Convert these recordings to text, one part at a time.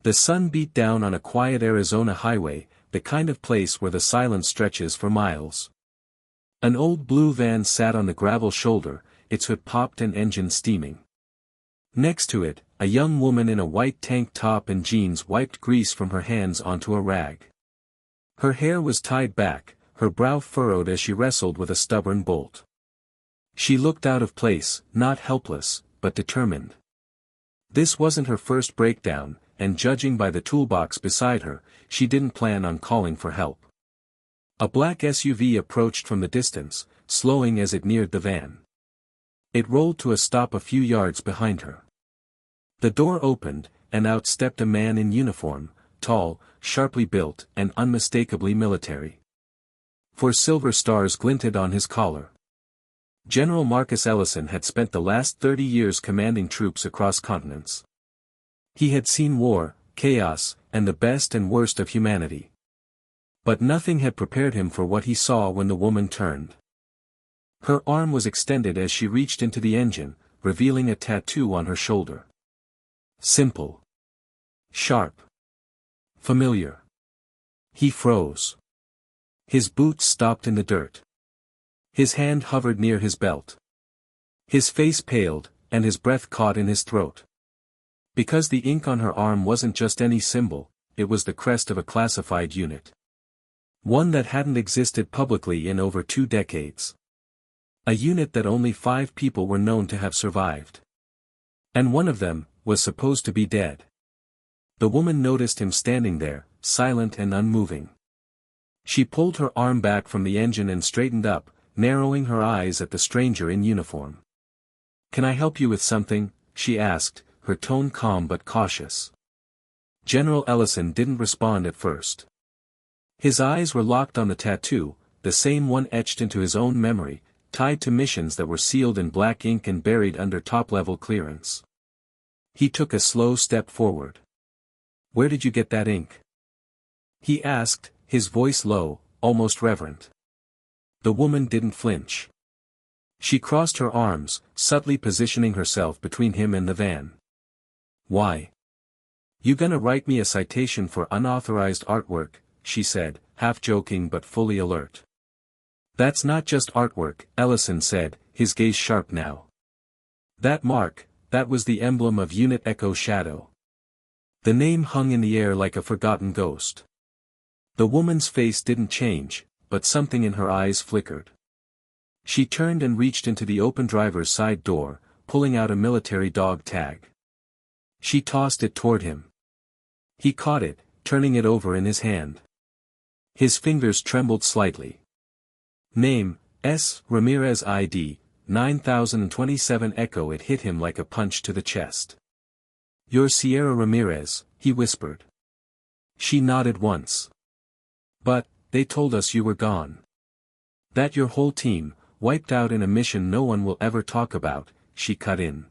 The sun beat down on a quiet Arizona highway, the kind of place where the silence stretches for miles. An old blue van sat on the gravel shoulder, its hood popped and engine steaming. Next to it, a young woman in a white tank top and jeans wiped grease from her hands onto a rag. Her hair was tied back, her brow furrowed as she wrestled with a stubborn bolt. She looked out of place, not helpless, but determined. This wasn't her first breakdown, and judging by the toolbox beside her, she didn't plan on calling for help. A black SUV approached from the distance, slowing as it neared the van. It rolled to a stop a few yards behind her. The door opened, and out stepped a man in uniform, tall, sharply built, and unmistakably military. 4 silver stars glinted on his collar. General Marcus Ellison had spent the last 30 years commanding troops across continents. He had seen war, chaos, and the best and worst of humanity. But nothing had prepared him for what he saw when the woman turned. Her arm was extended as she reached into the engine, revealing a tattoo on her shoulder. Simple. Sharp. Familiar. He froze. His boots stopped in the dirt. His hand hovered near his belt. His face paled, and his breath caught in his throat. Because the ink on her arm wasn't just any symbol, it was the crest of a classified unit. One that hadn't existed publicly in over 2 decades. A unit that only 5 people were known to have survived. And one of them was supposed to be dead. The woman noticed him standing there, silent and unmoving. She pulled her arm back from the engine and straightened up, narrowing her eyes at the stranger in uniform. "Can I help you with something?" she asked, her tone calm but cautious. General Ellison didn't respond at first. His eyes were locked on the tattoo, the same one etched into his own memory, tied to missions that were sealed in black ink and buried under top-level clearance. He took a slow step forward. "Where did you get that ink?" he asked, his voice low, almost reverent. The woman didn't flinch. She crossed her arms, subtly positioning herself between him and the van. "Why? You gonna write me a citation for unauthorized artwork?" she said, half joking but fully alert. "That's not just artwork," Ellison said, his gaze sharp now. "That mark, that was the emblem of Unit Echo Shadow." The name hung in the air like a forgotten ghost. The woman's face didn't change, but something in her eyes flickered. She turned and reached into the open driver's side door, pulling out a military dog tag. She tossed it toward him. He caught it, turning it over in his hand. His fingers trembled slightly. Name, S. Ramirez ID, 9027 Echo. It hit him like a punch to the chest. "You're Sierra Ramirez," he whispered. She nodded once. "But, they told us you were gone. That your whole team, wiped out in a mission no one will ever talk about," she cut in.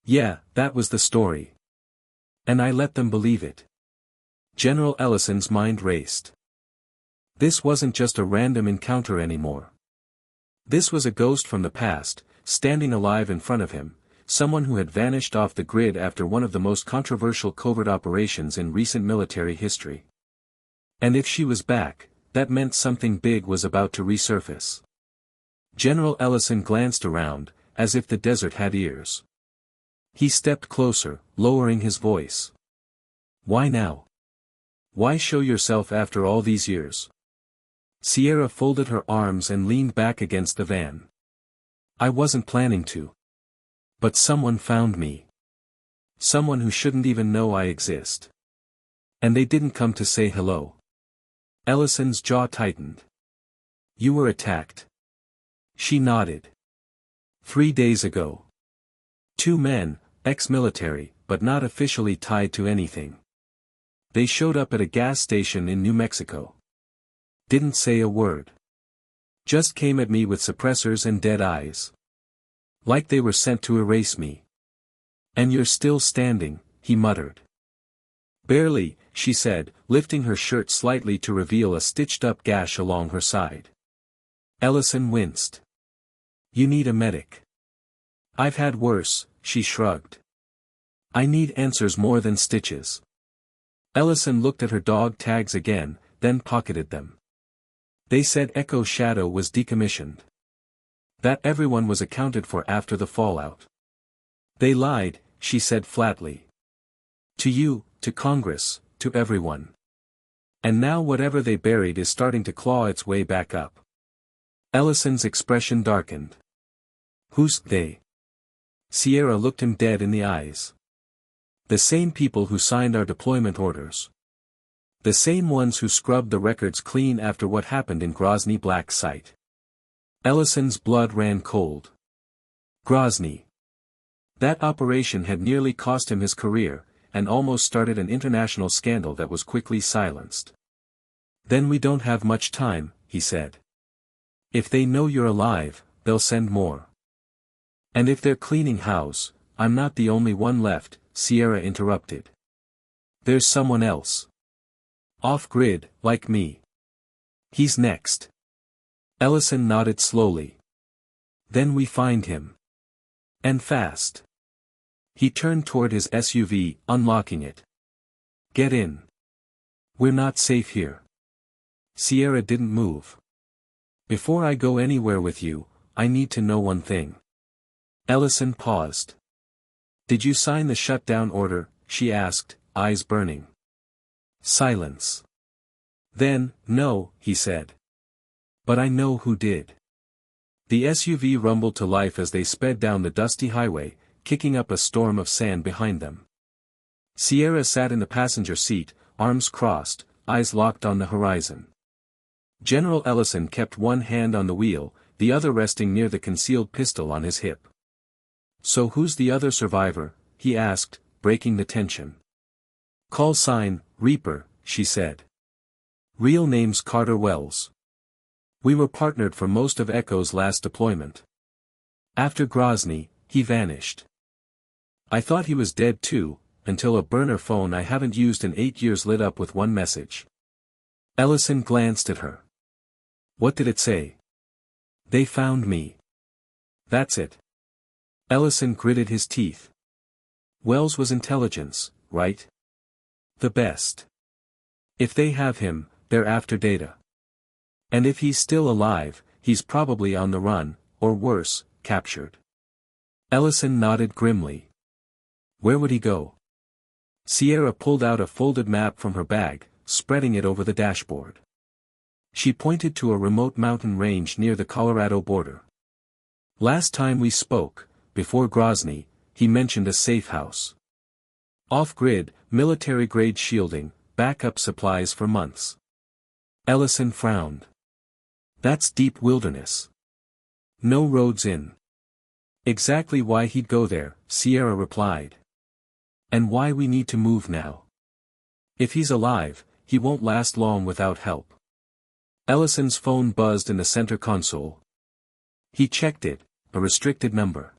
"Yeah, that was the story. And I let them believe it." General Ellison's mind raced. This wasn't just a random encounter anymore. This was a ghost from the past, standing alive in front of him, someone who had vanished off the grid after one of the most controversial covert operations in recent military history. And if she was back, that meant something big was about to resurface. General Ellison glanced around, as if the desert had ears. He stepped closer, lowering his voice. "Why now? Why show yourself after all these years?" Sierra folded her arms and leaned back against the van. "I wasn't planning to. But someone found me. Someone who shouldn't even know I exist. And they didn't come to say hello." Ellison's jaw tightened. "You were attacked." She nodded. 3 days ago. 2 men, ex-military, but not officially tied to anything. They showed up at a gas station in New Mexico. Didn't say a word. Just came at me with suppressors and dead eyes. Like they were sent to erase me. "And you're still standing," he muttered. "Barely," she said, lifting her shirt slightly to reveal a stitched-up gash along her side. Ellison winced. "You need a medic." "I've had worse," she shrugged. "I need answers more than stitches." Ellison looked at her dog tags again, then pocketed them. They said Echo Shadow was decommissioned. That everyone was accounted for after the fallout. They lied, she said flatly. To you, to Congress, to everyone. And now whatever they buried is starting to claw its way back up. Ellison's expression darkened. Who's they? Sierra looked him dead in the eyes. The same people who signed our deployment orders. The same ones who scrubbed the records clean after what happened in Grozny Black Site. Ellison's blood ran cold. Grozny. That operation had nearly cost him his career, and almost started an international scandal that was quickly silenced. Then we don't have much time, he said. If they know you're alive, they'll send more. And if they're cleaning house, I'm not the only one left, Sierra interrupted. There's someone else. Off-grid, like me. He's next. Ellison nodded slowly. Then we find him. And fast. He turned toward his SUV, unlocking it. Get in. We're not safe here. Sierra didn't move. Before I go anywhere with you, I need to know one thing. Ellison paused. Did you sign the shutdown order? She asked, eyes burning. Silence. Then, no, he said. But I know who did. The SUV rumbled to life as they sped down the dusty highway, kicking up a storm of sand behind them. Sierra sat in the passenger seat, arms crossed, eyes locked on the horizon. General Ellison kept one hand on the wheel, the other resting near the concealed pistol on his hip. So who's the other survivor? He asked, breaking the tension. Call sign, Reaper, she said. Real name's Carter Wells. We were partnered for most of Echo's last deployment. After Grozny, he vanished. I thought he was dead too, until a burner phone I haven't used in 8 years lit up with one message. Ellison glanced at her. What did it say? They found me. That's it. Ellison gritted his teeth. Wells was intelligence, right? The best. If they have him, they're after data. And if he's still alive, he's probably on the run, or worse, captured. Ellison nodded grimly. Where would he go? Sierra pulled out a folded map from her bag, spreading it over the dashboard. She pointed to a remote mountain range near the Colorado border. Last time we spoke, before Grozny, he mentioned a safe house. Off-grid, military-grade shielding, backup supplies for months. Ellison frowned. That's deep wilderness. No roads in. Exactly why he'd go there, Sierra replied. And why we need to move now. If he's alive, he won't last long without help. Ellison's phone buzzed in the center console. He checked it, a restricted number.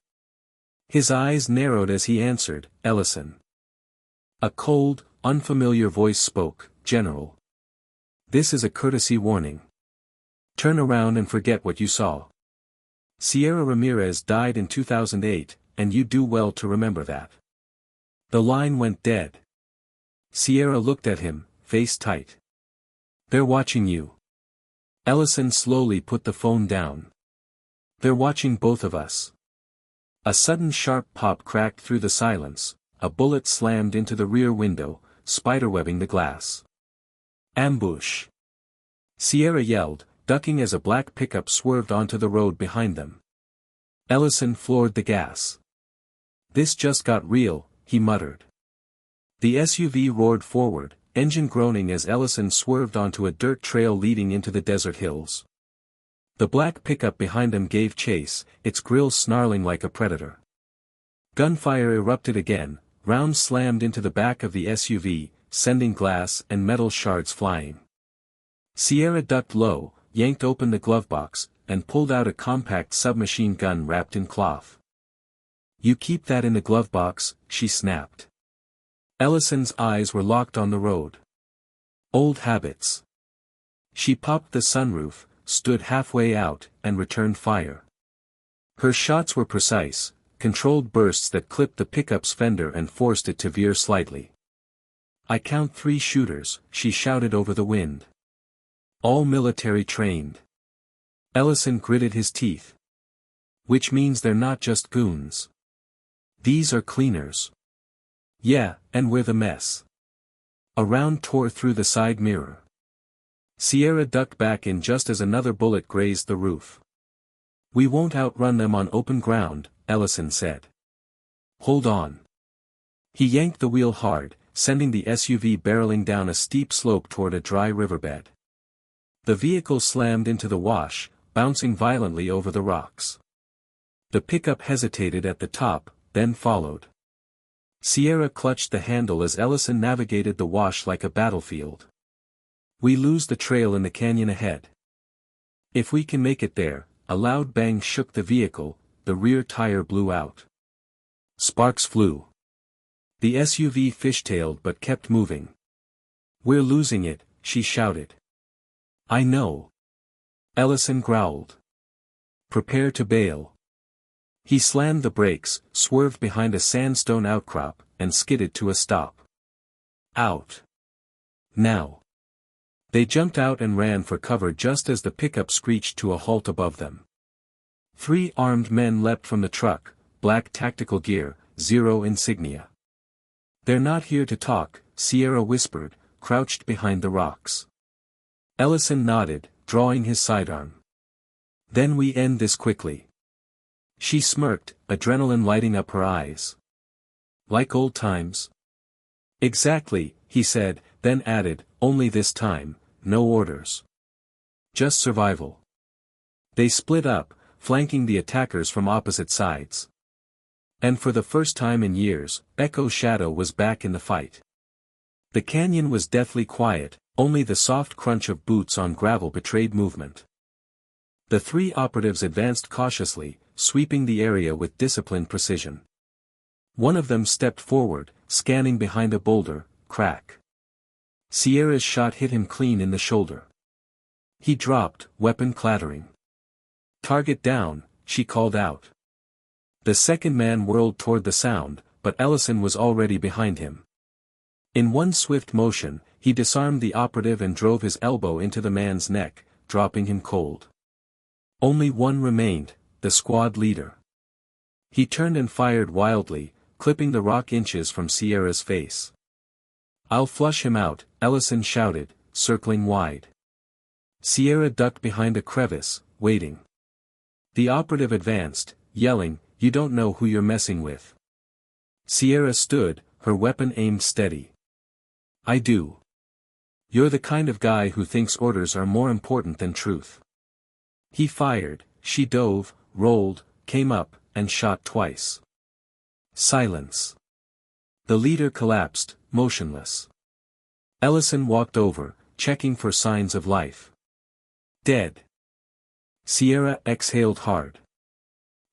His eyes narrowed as he answered, Ellison. A cold, unfamiliar voice spoke, General. This is a courtesy warning. Turn around and forget what you saw. Sierra Ramirez died in 2008, and you do well to remember that. The line went dead. Sierra looked at him, face tight. They're watching you. Ellison slowly put the phone down. They're watching both of us. A sudden sharp pop cracked through the silence, a bullet slammed into the rear window, spiderwebbing the glass. Ambush! Sierra yelled, ducking as a black pickup swerved onto the road behind them. Ellison floored the gas. This just got real, he muttered. The SUV roared forward, engine groaning as Ellison swerved onto a dirt trail leading into the desert hills. The black pickup behind them gave chase, its grille snarling like a predator. Gunfire erupted again, rounds slammed into the back of the SUV, sending glass and metal shards flying. Sierra ducked low, yanked open the glove box, and pulled out a compact submachine gun wrapped in cloth. You keep that in the glove box, she snapped. Ellison's eyes were locked on the road. Old habits. She popped the sunroof, stood halfway out, and returned fire. Her shots were precise, controlled bursts that clipped the pickup's fender and forced it to veer slightly. I count 3 shooters, she shouted over the wind. All military trained. Ellison gritted his teeth. Which means they're not just goons. These are cleaners. Yeah, and we're the mess. A round tore through the side mirror. Sierra ducked back in just as another bullet grazed the roof. We won't outrun them on open ground, Ellison said. Hold on. He yanked the wheel hard, sending the SUV barreling down a steep slope toward a dry riverbed. The vehicle slammed into the wash, bouncing violently over the rocks. The pickup hesitated at the top, then followed. Sierra clutched the handle as Ellison navigated the wash like a battlefield. We lose the trail in the canyon ahead. If we can make it there. A loud bang shook the vehicle, the rear tire blew out. Sparks flew. The SUV fishtailed but kept moving. We're losing it, she shouted. I know. Ellison growled. Prepare to bail. He slammed the brakes, swerved behind a sandstone outcrop, and skidded to a stop. Out. Now. They jumped out and ran for cover just as the pickup screeched to a halt above them. 3 armed men leapt from the truck, black tactical gear, 0 insignia. They're not here to talk, Sierra whispered, crouched behind the rocks. Ellison nodded, drawing his sidearm. Then we end this quickly. She smirked, adrenaline lighting up her eyes. Like old times? Exactly, he said, then added, only this time. No orders. Just survival. They split up, flanking the attackers from opposite sides. And for the first time in years, Echo Shadow was back in the fight. The canyon was deathly quiet, only the soft crunch of boots on gravel betrayed movement. The 3 operatives advanced cautiously, sweeping the area with disciplined precision. One of them stepped forward, scanning behind a boulder, crack. Sierra's shot hit him clean in the shoulder. He dropped, weapon clattering. Target down, she called out. The second man whirled toward the sound, but Ellison was already behind him. In one swift motion, he disarmed the operative and drove his elbow into the man's neck, dropping him cold. Only one remained, the squad leader. He turned and fired wildly, clipping the rock inches from Sierra's face. I'll flush him out, Ellison shouted, circling wide. Sierra ducked behind a crevice, waiting. The operative advanced, yelling, you don't know who you're messing with. Sierra stood, her weapon aimed steady. I do. You're the kind of guy who thinks orders are more important than truth. He fired, she dove, rolled, came up, and shot twice. Silence. The leader collapsed, motionless. Ellison walked over, checking for signs of life. Dead. Sierra exhaled hard.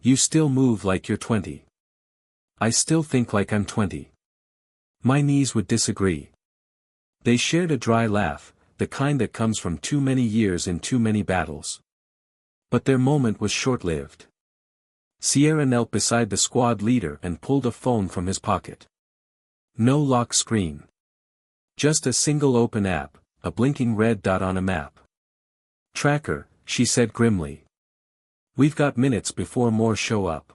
You still move like you're 20. I still think like I'm 20. My knees would disagree. They shared a dry laugh, the kind that comes from too many years in too many battles. But their moment was short-lived. Sierra knelt beside the squad leader and pulled a phone from his pocket. No lock screen. Just a single open app, a blinking red dot on a map. Tracker, she said grimly. We've got minutes before more show up.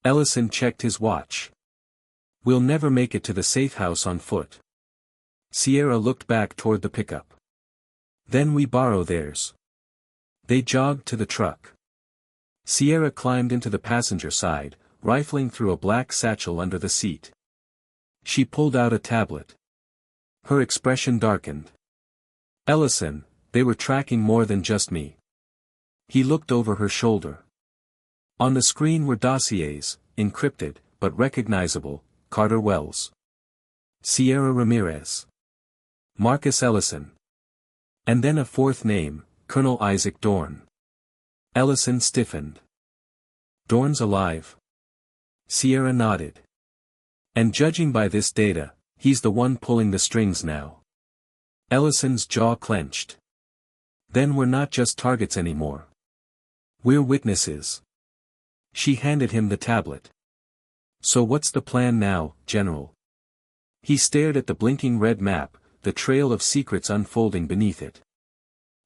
Ellison checked his watch. We'll never make it to the safe house on foot. Sierra looked back toward the pickup. Then we borrow theirs. They jogged to the truck. Sierra climbed into the passenger side, rifling through a black satchel under the seat. She pulled out a tablet. Her expression darkened. Ellison, they were tracking more than just me. He looked over her shoulder. On the screen were dossiers, encrypted, but recognizable, Carter Wells. Sierra Ramirez. Marcus Ellison. And then a fourth name, Colonel Isaac Dorn. Ellison stiffened. Dorn's alive. Sierra nodded. And judging by this data, he's the one pulling the strings now. Ellison's jaw clenched. Then we're not just targets anymore. We're witnesses. She handed him the tablet. So what's the plan now, General? He stared at the blinking red map, the trail of secrets unfolding beneath it.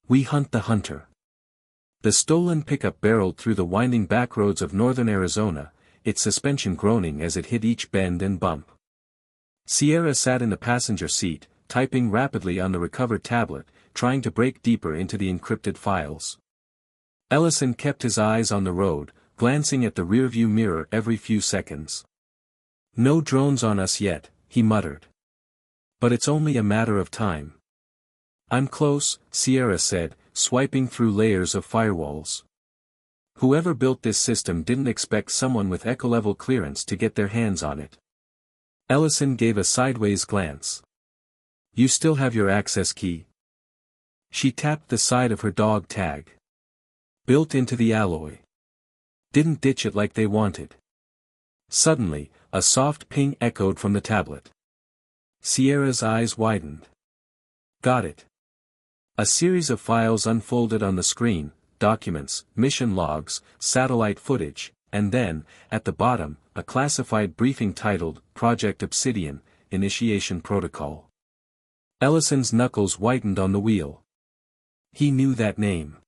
We hunt the hunter. The stolen pickup barreled through the winding backroads of northern Arizona, its suspension groaning as it hit each bend and bump. Sierra sat in the passenger seat, typing rapidly on the recovered tablet, trying to break deeper into the encrypted files. Ellison kept his eyes on the road, glancing at the rearview mirror every few seconds. No drones on us yet, he muttered. But it's only a matter of time. I'm close, Sierra said, swiping through layers of firewalls. Whoever built this system didn't expect someone with echo-level clearance to get their hands on it. Ellison gave a sideways glance. You still have your access key? She tapped the side of her dog tag. Built into the alloy. Didn't ditch it like they wanted. Suddenly, a soft ping echoed from the tablet. Sierra's eyes widened. Got it. A series of files unfolded on the screen, documents, mission logs, satellite footage, and then, at the bottom, a classified briefing titled, Project Obsidian, Initiation Protocol. Ellison's knuckles whitened on the wheel. He knew that name.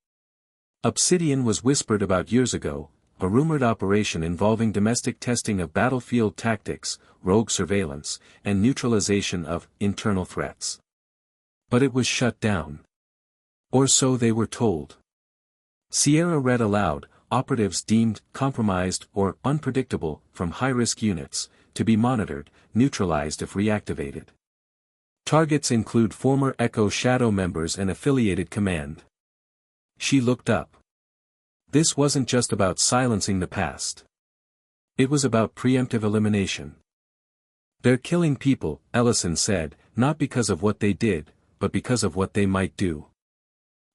Obsidian was whispered about years ago, a rumored operation involving domestic testing of battlefield tactics, rogue surveillance, and neutralization of internal threats. But it was shut down. Or so they were told. Sierra read aloud, operatives deemed compromised or unpredictable from high-risk units, to be monitored, neutralized if reactivated. Targets include former Echo Shadow members and affiliated command. She looked up. This wasn't just about silencing the past. It was about preemptive elimination. They're killing people, Ellison said, not because of what they did, but because of what they might do.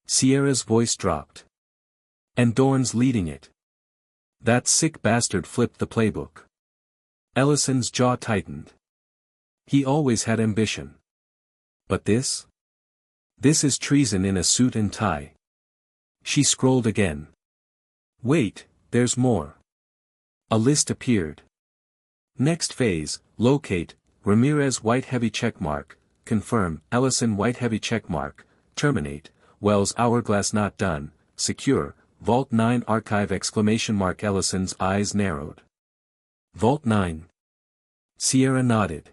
Sierra's voice dropped. And Dorn's leading it. That sick bastard flipped the playbook. Ellison's jaw tightened. He always had ambition. But this? This is treason in a suit and tie. She scrolled again. Wait, there's more. A list appeared. Next phase, locate, Ramirez white heavy checkmark, confirm, Ellison white heavy checkmark, terminate, Wells hourglass not done, secure, Vault 9 archive exclamation mark. Ellison's eyes narrowed. Vault 9. Sierra nodded.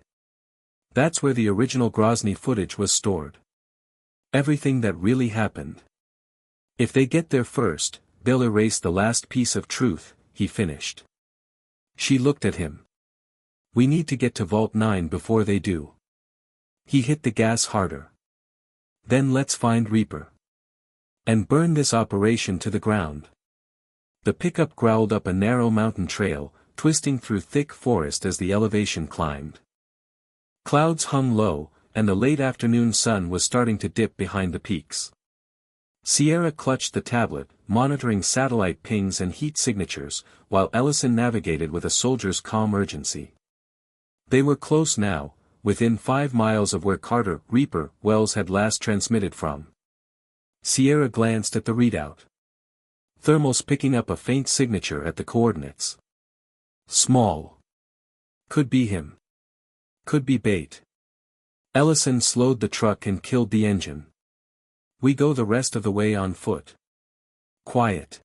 That's where the original Grozny footage was stored. Everything that really happened. If they get there first, they'll erase the last piece of truth, he finished. She looked at him. We need to get to Vault 9 before they do. He hit the gas harder. Then let's find Reaper. And burn this operation to the ground. The pickup growled up a narrow mountain trail, twisting through thick forest as the elevation climbed. Clouds hung low, and the late afternoon sun was starting to dip behind the peaks. Sierra clutched the tablet, monitoring satellite pings and heat signatures, while Ellison navigated with a soldier's calm urgency. They were close now, within 5 miles of where Carter, Reaper, Wells had last transmitted from. Sierra glanced at the readout. Thermals picking up a faint signature at the coordinates. Small. Could be him. Could be bait. Ellison slowed the truck and killed the engine. We go the rest of the way on foot. Quiet.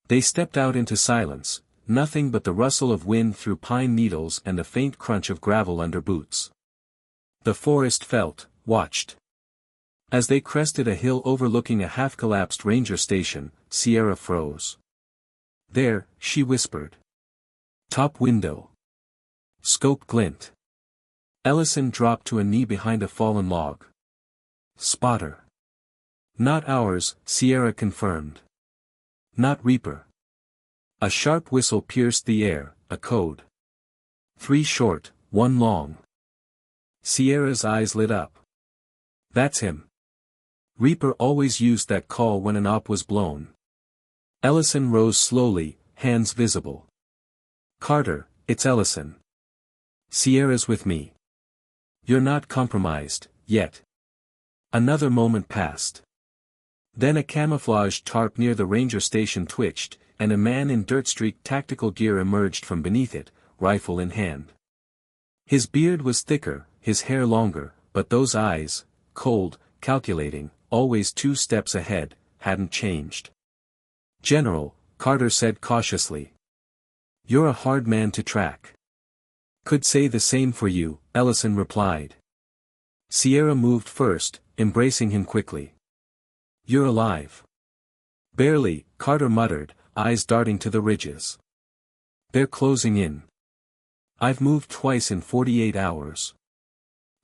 They stepped out into silence, nothing but the rustle of wind through pine needles and the faint crunch of gravel under boots. The forest felt, watched. As they crested a hill overlooking a half-collapsed ranger station, Sierra froze. There, she whispered. Top window. Scope glint. Ellison dropped to a knee behind a fallen log. Spotter. Not ours, Sierra confirmed. Not Reaper. A sharp whistle pierced the air, a code. 3 short, 1 long. Sierra's eyes lit up. That's him. Reaper always used that call when an op was blown. Ellison rose slowly, hands visible. Carter, it's Ellison. Sierra's with me. You're not compromised, yet. Another moment passed. Then a camouflaged tarp near the ranger station twitched, and a man in dirt-streaked tactical gear emerged from beneath it, rifle in hand. His beard was thicker, his hair longer, but those eyes, cold, calculating, always 2 steps ahead, hadn't changed. "General," Carter said cautiously. "You're a hard man to track." "Could say the same for you," Ellison replied. Sierra moved first, embracing him quickly. "You're alive." "Barely," Carter muttered, eyes darting to the ridges. "They're closing in. I've moved twice in 48 hours.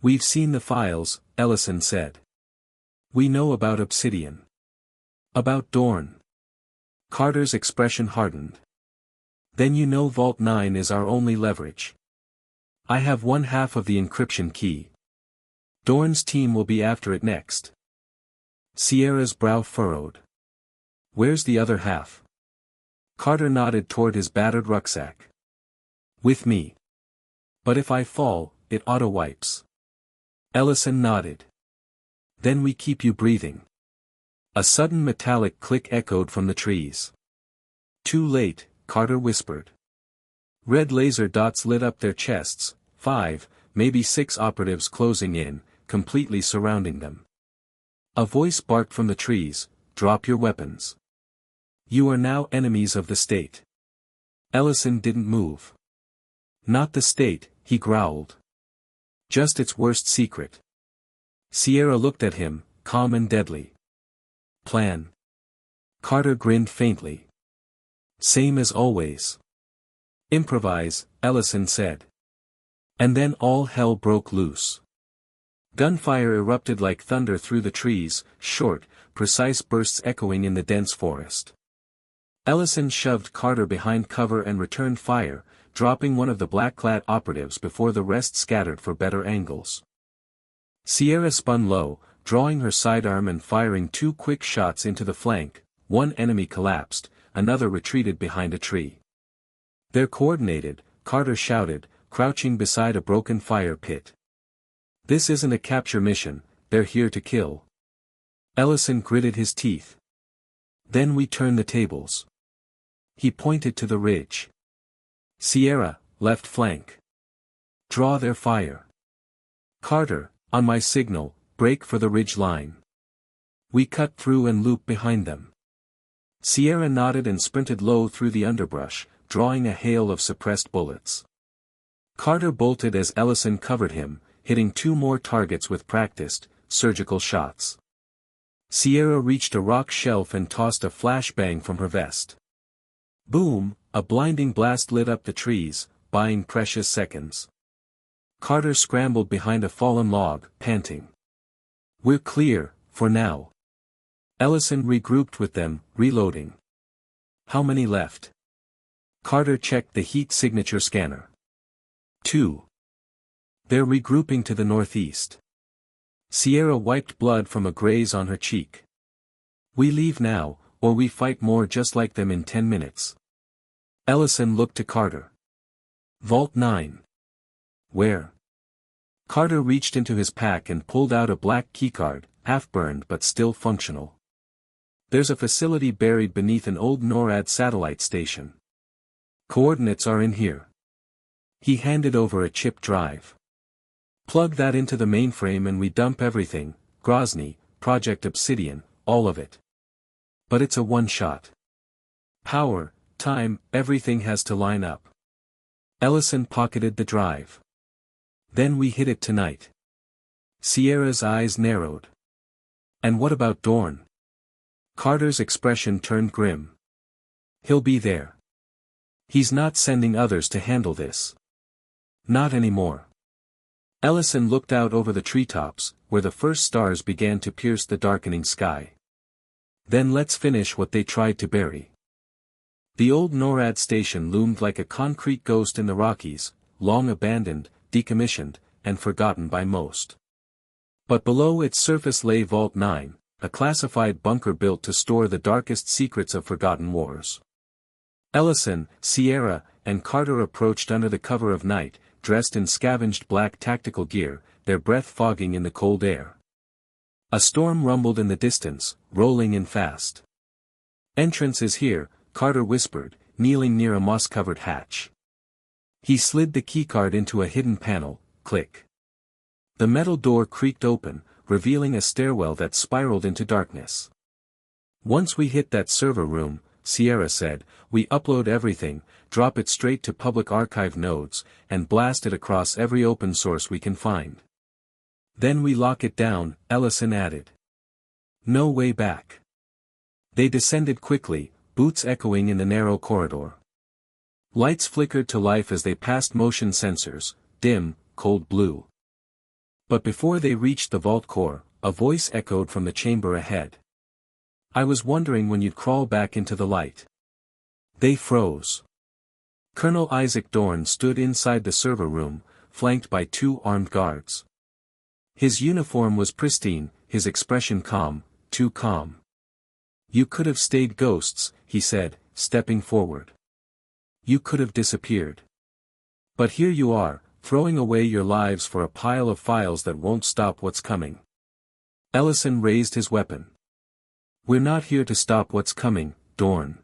"We've seen the files," Ellison said. "We know about Obsidian. About Dorn." Carter's expression hardened. "Then you know Vault 9 is our only leverage. I have 1/2 of the encryption key. Dorn's team will be after it next." Sierra's brow furrowed. "Where's the other half?" Carter nodded toward his battered rucksack. "With me. But if I fall, it auto-wipes." Ellison nodded. "Then we keep you breathing." A sudden metallic click echoed from the trees. "Too late," Carter whispered. Red laser dots lit up their chests, 5, maybe 6 operatives closing in, completely surrounding them. A voice barked from the trees, "Drop your weapons. You are now enemies of the state." Ellison didn't move. "Not the state," he growled. "Just its worst secret." Sierra looked at him, calm and deadly. "Plan." Carter grinned faintly. "Same as always." "Improvise," Ellison said. And then all hell broke loose. Gunfire erupted like thunder through the trees, short, precise bursts echoing in the dense forest. Ellison shoved Carter behind cover and returned fire, dropping one of the black-clad operatives before the rest scattered for better angles. Sierra spun low, drawing her sidearm and firing 2 quick shots into the flank. One enemy collapsed, another retreated behind a tree. "They're coordinated," Carter shouted, crouching beside a broken fire pit. "This isn't a capture mission, they're here to kill." Ellison gritted his teeth. "Then we turn the tables." He pointed to the ridge. "Sierra, left flank. Draw their fire. Carter, on my signal, break for the ridge line. We cut through and loop behind them." Sierra nodded and sprinted low through the underbrush, drawing a hail of suppressed bullets. Carter bolted as Ellison covered him, hitting 2 more targets with practiced, surgical shots. Sierra reached a rock shelf and tossed a flashbang from her vest. Boom, a blinding blast lit up the trees, buying precious seconds. Carter scrambled behind a fallen log, panting. "We're clear, for now." Ellison regrouped with them, reloading. "How many left?" Carter checked the heat signature scanner. 2. "They're regrouping to the northeast." Sierra wiped blood from a graze on her cheek. "We leave now, or we fight more just like them in 10 minutes. Ellison looked to Carter. "Vault 9. Where?" Carter reached into his pack and pulled out a black keycard, half-burned but still functional. "There's a facility buried beneath an old NORAD satellite station. Coordinates are in here." He handed over a chip drive. "Plug that into the mainframe and we dump everything, Grozny, Project Obsidian, all of it. But it's a one-shot. Power, time, everything has to line up." Ellison pocketed the drive. "Then we hit it tonight." Sierra's eyes narrowed. "And what about Dorn?" Carter's expression turned grim. "He'll be there. He's not sending others to handle this. Not anymore." Ellison looked out over the treetops, where the first stars began to pierce the darkening sky. "Then let's finish what they tried to bury." The old NORAD station loomed like a concrete ghost in the Rockies, long abandoned, decommissioned, and forgotten by most. But below its surface lay Vault 9, a classified bunker built to store the darkest secrets of forgotten wars. Ellison, Sierra, and Carter approached under the cover of night, dressed in scavenged black tactical gear, their breath fogging in the cold air. A storm rumbled in the distance, rolling in fast. "Entrance is here," Carter whispered, kneeling near a moss-covered hatch. He slid the keycard into a hidden panel, click. The metal door creaked open, revealing a stairwell that spiraled into darkness. Once we hit that server room, Sierra said, we upload everything, drop it straight to public archive nodes, and blast it across every open source we can find. Then we lock it down, Ellison added. No way back. They descended quickly, boots echoing in the narrow corridor. Lights flickered to life as they passed motion sensors, dim, cold blue. But before they reached the vault core, a voice echoed from the chamber ahead. I was wondering when you'd crawl back into the light. They froze. Colonel Isaac Dorn stood inside the server room, flanked by 2 armed guards. His uniform was pristine, his expression calm, too calm. You could have stayed ghosts, he said, stepping forward. You could have disappeared. But here you are, throwing away your lives for a pile of files that won't stop what's coming. Ellison raised his weapon. We're not here to stop what's coming, Dorn.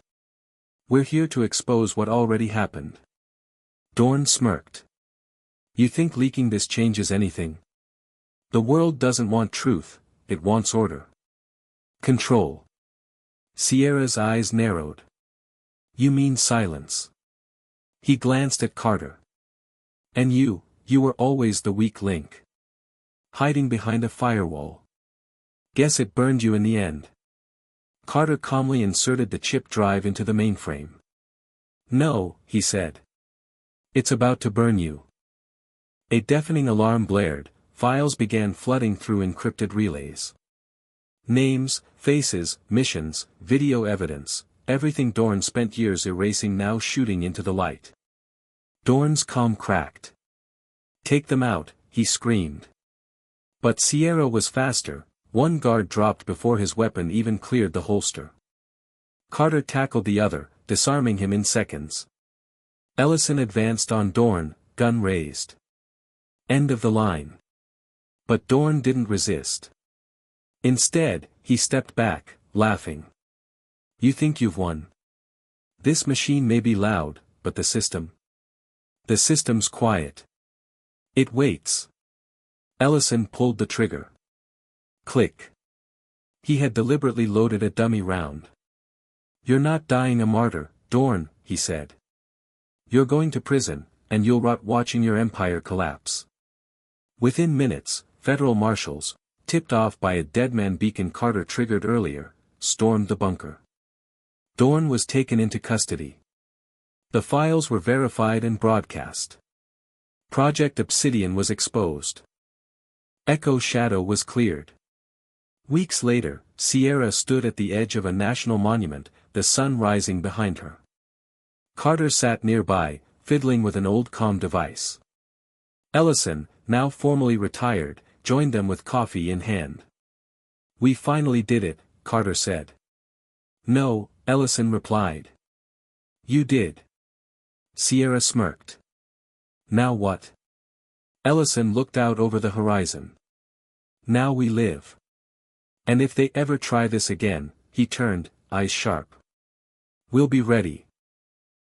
We're here to expose what already happened. Dorn smirked. You think leaking this changes anything? The world doesn't want truth, it wants order. Control. Sierra's eyes narrowed. You mean silence. He glanced at Carter. And you were always the weak link. Hiding behind a firewall. Guess it burned you in the end. Carter calmly inserted the chip drive into the mainframe. No, he said. It's about to burn you. A deafening alarm blared, files began flooding through encrypted relays. Names, faces, missions, video evidence, everything Dorn spent years erasing now shooting into the light. Dorn's calm cracked. Take them out, he screamed. But Sierra was faster. One guard dropped before his weapon even cleared the holster. Carter tackled the other, disarming him in seconds. Ellison advanced on Dorn, gun raised. End of the line. But Dorn didn't resist. Instead, he stepped back, laughing. You think you've won? This machine may be loud, but the system? The system's quiet. It waits. Ellison pulled the trigger. Click. He had deliberately loaded a dummy round. You're not dying a martyr, Dorn, he said. You're going to prison, and you'll rot watching your empire collapse. Within minutes, federal marshals, tipped off by a deadman beacon Carter triggered earlier, stormed the bunker. Dorn was taken into custody. The files were verified and broadcast. Project Obsidian was exposed. Echo Shadow was cleared. Weeks later, Sierra stood at the edge of a national monument, the sun rising behind her. Carter sat nearby, fiddling with an old comm device. Ellison, now formally retired, joined them with coffee in hand. We finally did it, Carter said. No, Ellison replied. You did. Sierra smirked. Now what? Ellison looked out over the horizon. Now we live. And if they ever try this again, he turned, eyes sharp. We'll be ready.